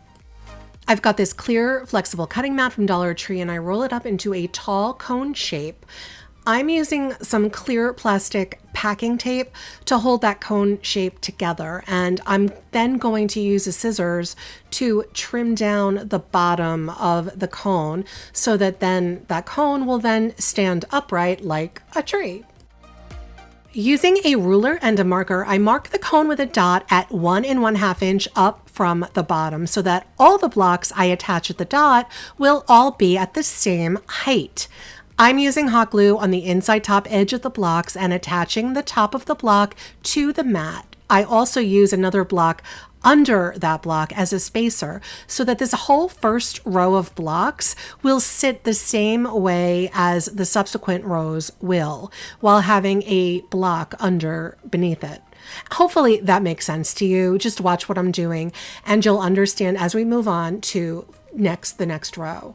I've got this clear, flexible cutting mat from Dollar Tree, and I roll it up into a tall cone shape. I'm using some clear plastic packing tape to hold that cone shape together, and I'm then going to use a scissors to trim down the bottom of the cone so that then that cone will then stand upright like a tree. Using a ruler and a marker, I mark the cone with a dot at 1 1/2 inch up from the bottom so that all the blocks I attach at the dot will all be at the same height. I'm using hot glue on the inside top edge of the blocks and attaching the top of the block to the mat. I also use another block under that block as a spacer so that this whole first row of blocks will sit the same way as the subsequent rows will, while having a block under beneath it. Hopefully that makes sense to you. Just watch what I'm doing and you'll understand as we move on to the next row.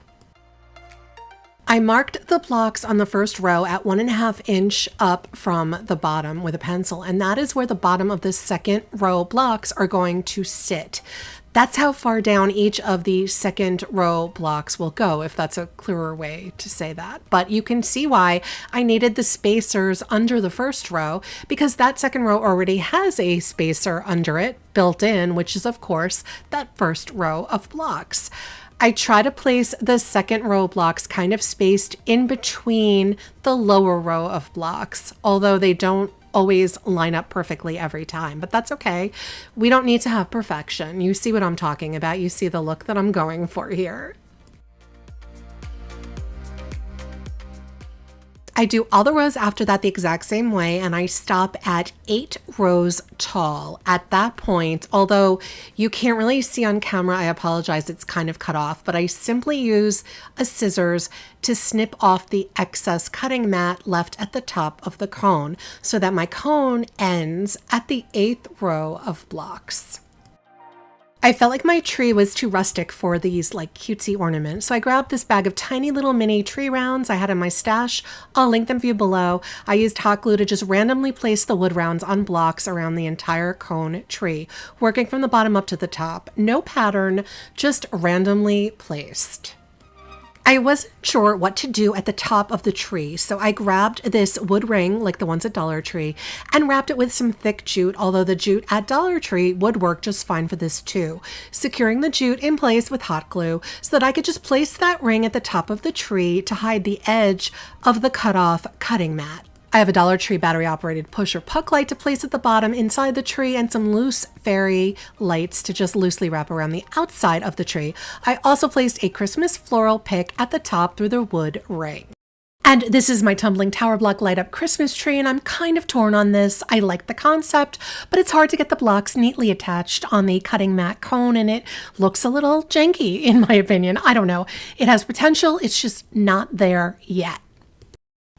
I marked the blocks on the first row at 1 1/2 inch up from the bottom with a pencil, and that is where the bottom of the second row blocks are going to sit. That's how far down each of the second row blocks will go, if that's a clearer way to say that. But you can see why I needed the spacers under the first row, because that second row already has a spacer under it built in, which is of course that first row of blocks. I try to place the second row blocks kind of spaced in between the lower row of blocks, although they don't always line up perfectly every time, but that's okay. We don't need to have perfection. You see what I'm talking about. You see the look that I'm going for here. I do all the rows after that the exact same way, and I stop at 8 rows tall. At that point, although you can't really see on camera, I apologize, it's kind of cut off, but I simply use a scissors to snip off the excess cutting mat left at the top of the cone so that my cone ends at the 8th row of blocks. I felt like my tree was too rustic for these like cutesy ornaments, so I grabbed this bag of tiny little mini tree rounds I had in my stash. I'll link them for you below. I used hot glue to just randomly place the wood rounds on blocks around the entire cone tree, working from the bottom up to the top. No pattern, just randomly placed. I wasn't sure what to do at the top of the tree, so I grabbed this wood ring, like the ones at Dollar Tree, and wrapped it with some thick jute, although the jute at Dollar Tree would work just fine for this too, securing the jute in place with hot glue so that I could just place that ring at the top of the tree to hide the edge of the cut-off cutting mat. I have a Dollar Tree battery-operated push or puck light to place at the bottom inside the tree and some loose fairy lights to just loosely wrap around the outside of the tree. I also placed a Christmas floral pick at the top through the wood ring. And this is my tumbling tower block light up Christmas tree, and I'm kind of torn on this. I like the concept, but it's hard to get the blocks neatly attached on the cutting mat cone, and it looks a little janky in my opinion. I don't know. It has potential, it's just not there yet.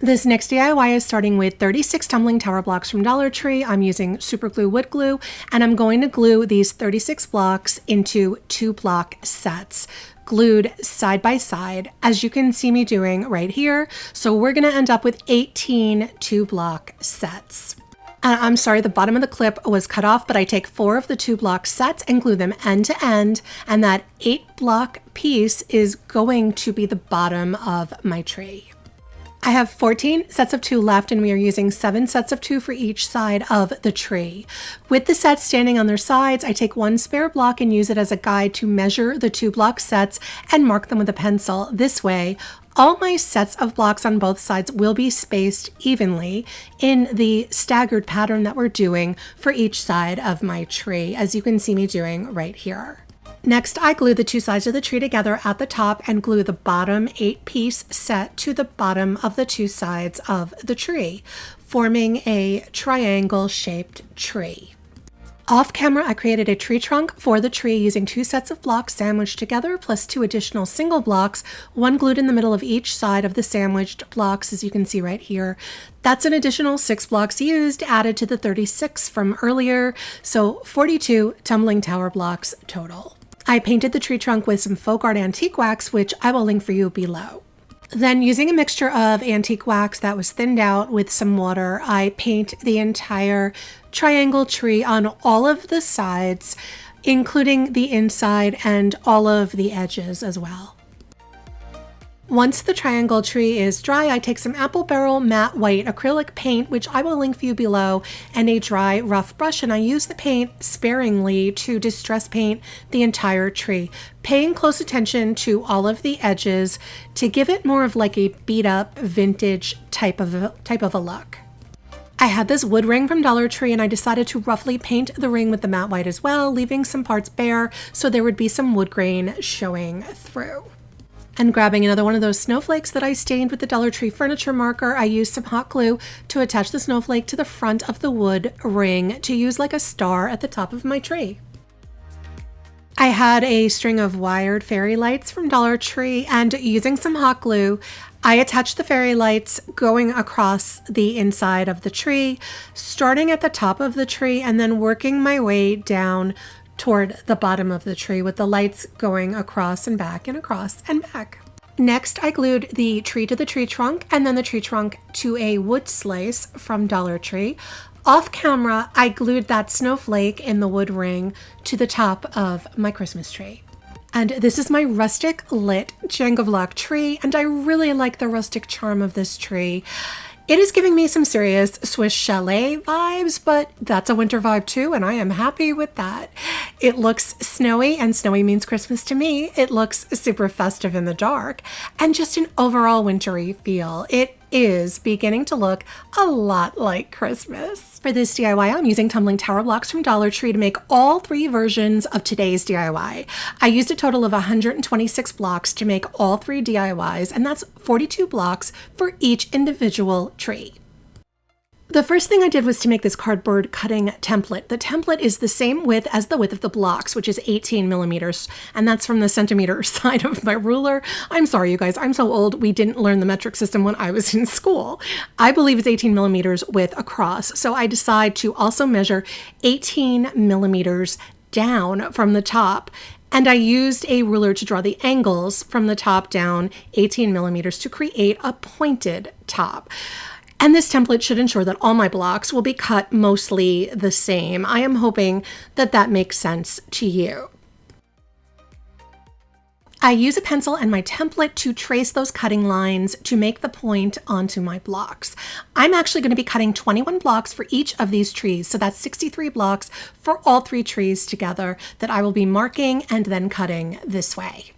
This next DIY is starting with 36 tumbling tower blocks from Dollar Tree. I'm using super glue wood glue, and I'm going to glue these 36 blocks into 2-block sets, glued side by side, as you can see me doing right here. So we're going to end up with 18 2-block sets. I'm sorry, the bottom of the clip was cut off, but I take 4 of the 2-block sets and glue them end to end, and that 8-block piece is going to be the bottom of my tree. I have 14 sets of 2 left, and we are using 7 sets of 2 for each side of the tree. With the sets standing on their sides, I take 1 spare block and use it as a guide to measure the 2-block sets and mark them with a pencil. This way, all my sets of blocks on both sides will be spaced evenly in the staggered pattern that we're doing for each side of my tree, as you can see me doing right here. Next, I glue the 2 sides of the tree together at the top and glue the bottom 8-piece set to the bottom of the 2 sides of the tree, forming a triangle-shaped tree. Off camera, I created a tree trunk for the tree using 2 sets of blocks sandwiched together, plus 2 additional single blocks, 1 glued in the middle of each side of the sandwiched blocks, as you can see right here. That's an additional 6 blocks used, added to the 36 from earlier, so 42 tumbling tower blocks total. I painted the tree trunk with some Faux antique wax, which I will link for you below. Then, using a mixture of antique wax that was thinned out with some water, I paint the entire triangle tree on all of the sides, including the inside and all of the edges as well. Once the triangle tree is dry, I take some Apple Barrel matte white acrylic paint, which I will link for you below, and a dry rough brush, and I use the paint sparingly to distress paint the entire tree, paying close attention to all of the edges to give it more of like a beat up vintage type of a look. I had this wood ring from Dollar Tree, and I decided to roughly paint the ring with the matte white as well, leaving some parts bare so there would be some wood grain showing through. And grabbing another one of those snowflakes that I stained with the Dollar Tree furniture marker, I used some hot glue to attach the snowflake to the front of the wood ring to use like a star at the top of my tree. I had a string of wired fairy lights from Dollar Tree, and using some hot glue, I attached the fairy lights going across the inside of the tree, starting at the top of the tree and then working my way down toward the bottom of the tree with the lights going across and back and across and back. Next, I glued the tree to the tree trunk and then the tree trunk to a wood slice from Dollar Tree. Off camera, I glued that snowflake in the wood ring to the top of my Christmas tree. And this is my rustic lit Jenga block tree, and I really like the rustic charm of this tree. It is giving me some serious Swiss chalet vibes, but that's a winter vibe too, and I am happy with that. It looks snowy, and snowy means Christmas to me. It looks super festive in the dark, and just an overall wintry feel. It is beginning to look a lot like Christmas. For this DIY, I'm using tumbling tower blocks from Dollar Tree to make all 3 versions of today's DIY. I used a total of 126 blocks to make all 3 DIYs, and that's 42 blocks for each individual tree. The first thing I did was to make this cardboard cutting template. The template is the same width as the width of the blocks, which is 18 millimeters, and that's from the centimeter side of my ruler. I'm sorry, you guys, I'm so old, we didn't learn the metric system when I was in school. I believe it's 18 millimeters width across, so I decide to also measure 18 millimeters down from the top. And I used a ruler to draw the angles from the top down 18 millimeters to create a pointed top. And this template should ensure that all my blocks will be cut mostly the same. I am hoping that that makes sense to you. I use a pencil and my template to trace those cutting lines to make the point onto my blocks. I'm actually going to be cutting 21 blocks for each of these trees, so that's 63 blocks for all 3 trees together that I will be marking and then cutting this way.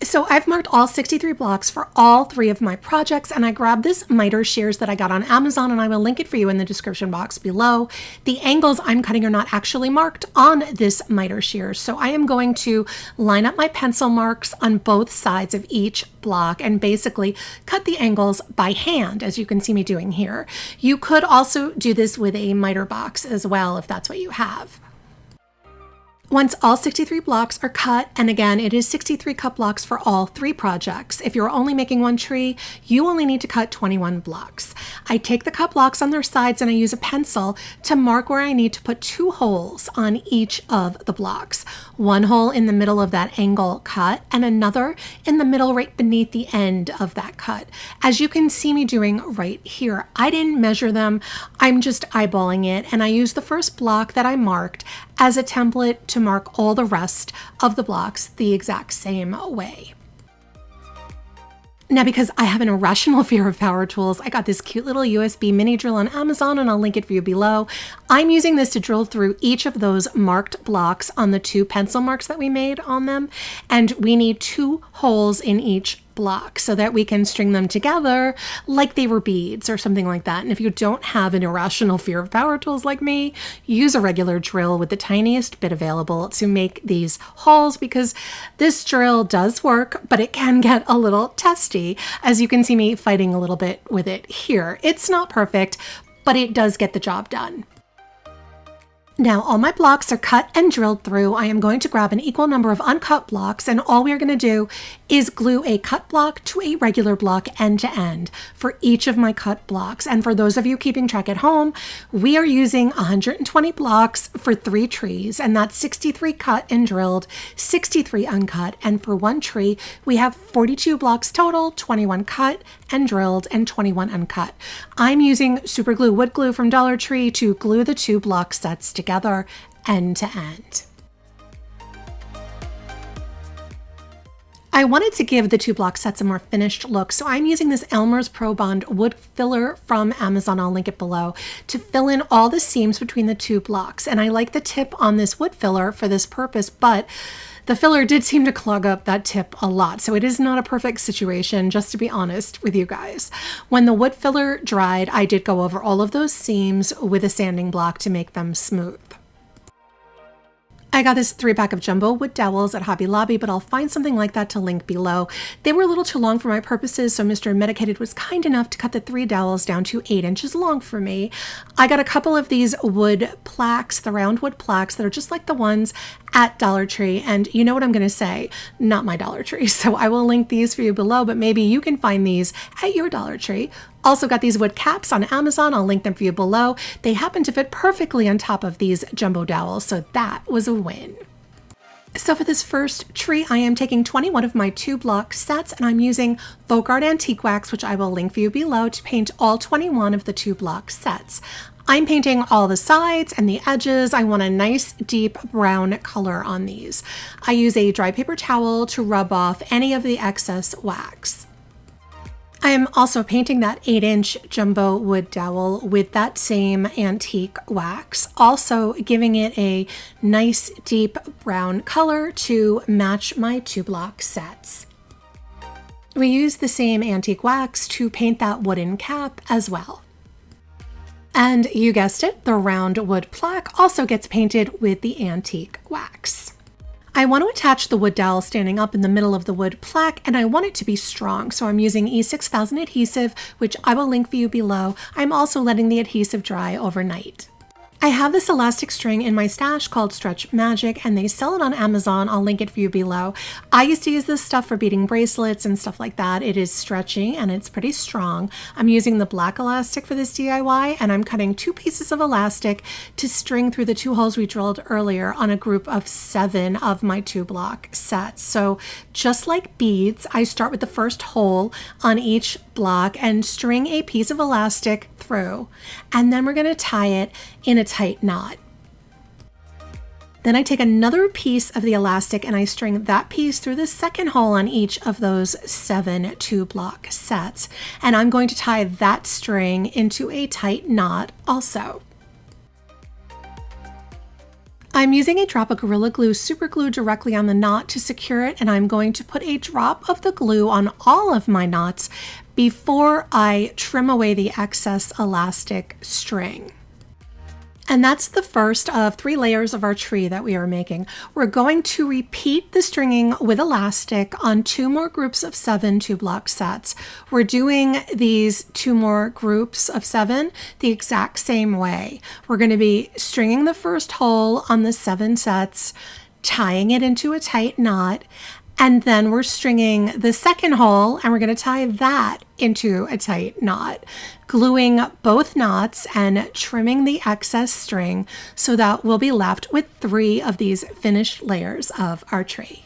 So I've marked all 63 blocks for all 3 of my projects, and I grabbed this miter shears that I got on Amazon, and I will link it for you in the description box below. The angles I'm cutting are not actually marked on this miter shears, so I am going to line up my pencil marks on both sides of each block and basically cut the angles by hand, as you can see me doing here. You could also do this with a miter box as well if that's what you have. Once all 63 blocks are cut, and again, it is 63 cut blocks for all 3 projects. If you're only making 1 tree, you only need to cut 21 blocks. I take the cut blocks on their sides and I use a pencil to mark where I need to put 2 holes on each of the blocks. 1 hole in the middle of that angle cut and another in the middle right beneath the end of that cut. As you can see me doing right here, I didn't measure them. I'm just eyeballing it, and I use the first block that I marked as a template to mark all the rest of the blocks the exact same way. Now, because I have an irrational fear of power tools, I got this cute little USB mini drill on Amazon, and I'll link it for you below. I'm using this to drill through each of those marked blocks on the 2 pencil marks that we made on them, and we need 2 holes in each block so that we can string them together like they were beads or something like that. And if you don't have an irrational fear of power tools like me, use a regular drill with the tiniest bit available to make these holes, because this drill does work, but it can get a little testy, as you can see me fighting a little bit with it here. It's not perfect, but it does get the job done. Now all my blocks are cut and drilled through. I am going to grab an equal number of uncut blocks, and all we are going to do is glue a cut block to a regular block end to end for each of my cut blocks. And for those of you keeping track at home, we are using 120 blocks for 3 trees, and that's 63 cut and drilled, 63 uncut. And for 1 tree, we have 42 blocks total, 21 cut and drilled and 21 uncut. I'm using super glue wood glue from Dollar Tree to glue the 2 block sets together end to end. I wanted to give the 2 block sets a more finished look, so I'm using this Elmer's Pro Bond wood filler from Amazon, I'll link it below, to fill in all the seams between the 2 blocks. And I like the tip on this wood filler for this purpose, but the filler did seem to clog up that tip a lot, so it is not a perfect situation, just to be honest with you guys. When the wood filler dried, I did go over all of those seams with a sanding block to make them smooth. I got this 3-pack of jumbo wood dowels at Hobby Lobby, but I'll find something like that to link below. They were a little too long for my purposes, so Mr. Medicated was kind enough to cut the 3 dowels down to 8 inches long for me. I got a couple of these wood plaques, the round wood plaques that are just like the ones at Dollar Tree, and you know what I'm going to say, not my Dollar Tree, so I will link these for you below, but maybe you can find these at your Dollar Tree. Also got these wood caps on Amazon. I'll link them for you below. They happen to fit perfectly on top of these jumbo dowels, so that was a win. So for this first tree, I am taking 21 of my 2 block sets, and I'm using Faux Antique Wax, which I will link for you below, to paint all 21 of the 2 block sets. I'm painting all the sides and the edges. I want a nice deep brown color on these. I use a dry paper towel to rub off any of the excess wax. I am also painting that 8-inch jumbo wood dowel with that same antique wax, also giving it a nice deep brown color to match my 2 block sets. We use the same antique wax to paint that wooden cap as well. And you guessed it, the round wood plaque also gets painted with the antique wax. I want to attach the wood dowel standing up in the middle of the wood plaque, and I want it to be strong, so I'm using E6000 adhesive, which I will link for you below. I'm also letting the adhesive dry overnight. I have this elastic string in my stash called Stretch Magic, and they sell it on Amazon. I'll link it for you below. I used to use this stuff for beading bracelets and stuff like that. It is stretchy and it's pretty strong. I'm using the black elastic for this DIY, and I'm cutting 2 pieces of elastic to string through the 2 holes we drilled earlier on a group of 7 of my 2-block sets. So just like beads, I start with the first hole on each block and string a piece of elastic through, and then we're going to tie it in a tight knot. Then I take another piece of the elastic and I string that piece through the second hole on each of those 7 2-block sets, and I'm going to tie that string into a tight knot also. I'm using a drop of Gorilla Glue super glue directly on the knot to secure it, and I'm going to put a drop of the glue on all of my knots before I trim away the excess elastic string. And that's the first of 3 layers of our tree that we are making. We're going to repeat the stringing with elastic on 2 more groups of 7 2-block sets. We're doing these 2 more groups of 7 the exact same way. We're going to be stringing the first hole on the 7 sets, tying it into a tight knot, and then we're stringing the second hole and we're going to tie that into a tight knot, gluing both knots and trimming the excess string so that we'll be left with 3 of these finished layers of our tree.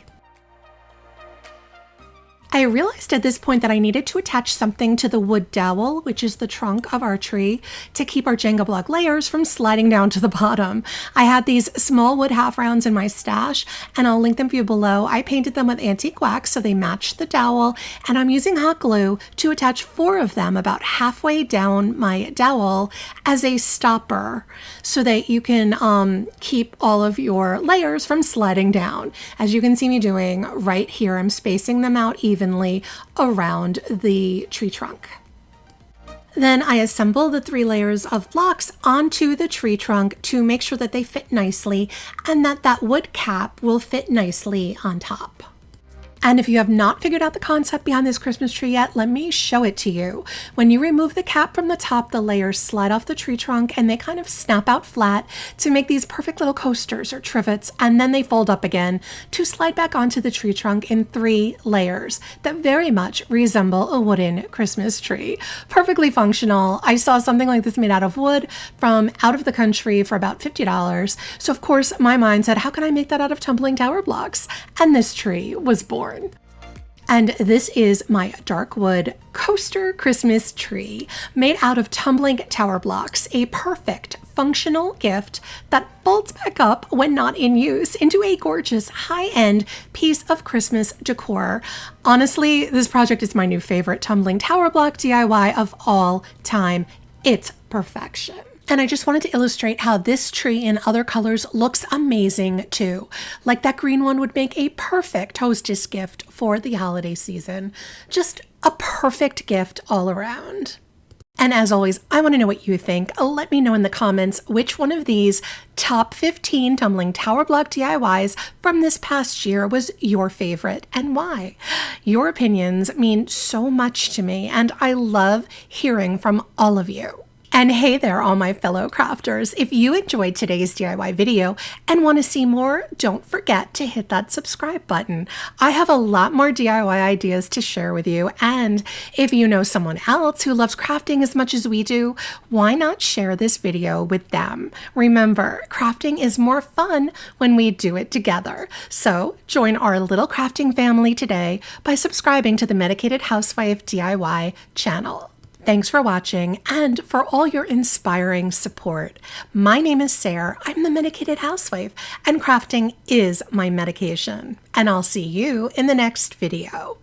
I realized at this point that I needed to attach something to the wood dowel, which is the trunk of our tree, to keep our Jenga block layers from sliding down to the bottom. I had these small wood half rounds in my stash, and I'll link them for you below. I painted them with antique wax so they match the dowel, and I'm using hot glue to attach 4 of them about halfway down my dowel as a stopper so that you can keep all of your layers from sliding down. As you can see me doing right here, I'm spacing them out evenly around the tree trunk. Then I assemble the 3 layers of blocks onto the tree trunk to make sure that they fit nicely and that that wood cap will fit nicely on top. And if you have not figured out the concept behind this Christmas tree yet, let me show it to you. When you remove the cap from the top, the layers slide off the tree trunk and they kind of snap out flat to make these perfect little coasters or trivets, and then they fold up again to slide back onto the tree trunk in 3 layers that very much resemble a wooden Christmas tree. Perfectly functional. I saw something like this made out of wood from out of the country for about $50. So of course my mind said, how can I make that out of tumbling tower blocks? And this tree was born. And this is my dark wood coaster Christmas tree made out of tumbling tower blocks, a perfect functional gift that folds back up when not in use into a gorgeous high-end piece of Christmas decor. Honestly, this project is my new favorite tumbling tower block DIY of all time. It's perfection. And I just wanted to illustrate how this tree in other colors looks amazing too. Like that green one would make a perfect hostess gift for the holiday season. Just a perfect gift all around. And as always, I want to know what you think. Let me know in the comments which one of these top 15 tumbling tower block DIYs from this past year was your favorite and why. Your opinions mean so much to me, and I love hearing from all of you. And hey there, all my fellow crafters. If you enjoyed today's DIY video and want to see more, don't forget to hit that subscribe button. I have a lot more DIY ideas to share with you. And if you know someone else who loves crafting as much as we do, why not share this video with them? Remember, crafting is more fun when we do it together. So join our little crafting family today by subscribing to the Medicated Housewife DIY channel. Thanks for watching and for all your inspiring support. My name is Sarah. I'm the Medicated Housewife, and crafting is my medication. And I'll see you in the next video.